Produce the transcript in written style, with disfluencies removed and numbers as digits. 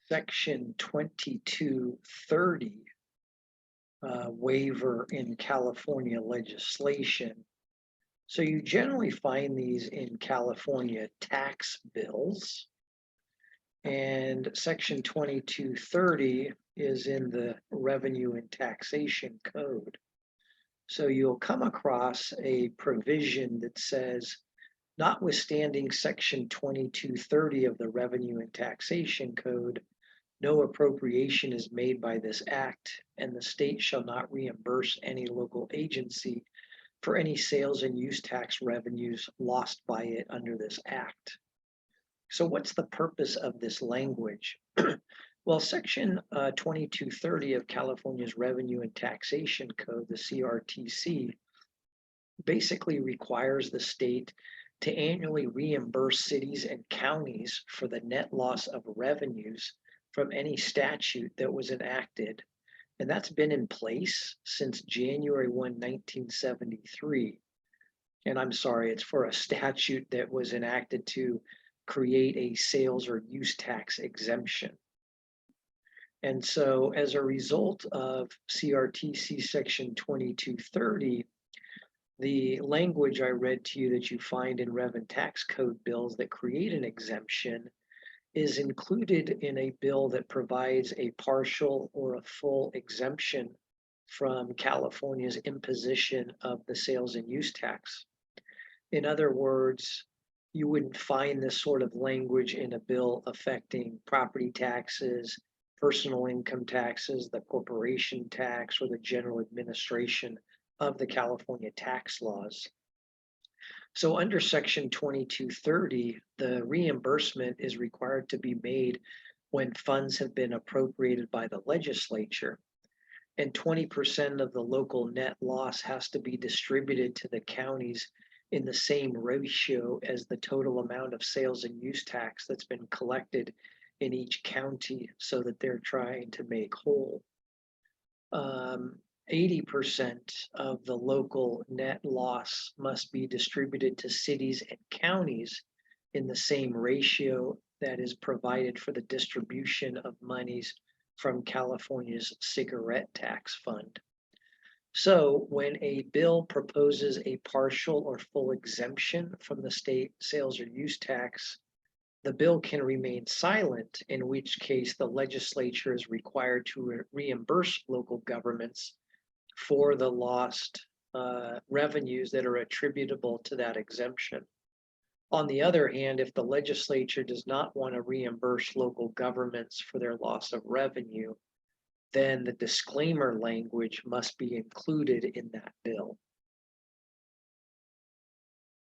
Section 2230 waiver in California legislation. So you generally find these in California tax bills. And Section 2230 is in the Revenue and Taxation Code. So you'll come across a provision that says, notwithstanding Section 2230 of the Revenue and Taxation Code, no appropriation is made by this act, and the state shall not reimburse any local agency for any sales and use tax revenues lost by it under this act. So what's the purpose of this language? Well, Section 2230 of California's Revenue and Taxation Code, the CRTC, basically requires the state to annually reimburse cities and counties for the net loss of revenues from any statute that was enacted. And that's been in place since January 1, 1973. And I'm sorry, it's for a statute that was enacted to create a sales or use tax exemption. And so as a result of CRTC Section 2230, the language I read to you that you find in Rev and Tax Code bills that create an exemption is included in a bill that provides a partial or a full exemption from California's imposition of the sales and use tax. In other words, you wouldn't find this sort of language in a bill affecting property taxes, personal income taxes, the corporation tax, or the general administration of the California tax laws. So under Section 2230, the reimbursement is required to be made when funds have been appropriated by the legislature, and 20% of the local net loss has to be distributed to the counties in the same ratio as the total amount of sales and use tax that's been collected in each county, so that they're trying to make whole. 80% of the local net loss must be distributed to cities and counties in the same ratio that is provided for the distribution of monies from California's cigarette tax fund. So when a bill proposes a partial or full exemption from the state sales or use tax, the bill can remain silent, in which case the legislature is required to reimburse local governments for the lost revenues that are attributable to that exemption. On the other hand, if the legislature does not want to reimburse local governments for their loss of revenue, then the disclaimer language must be included in that bill.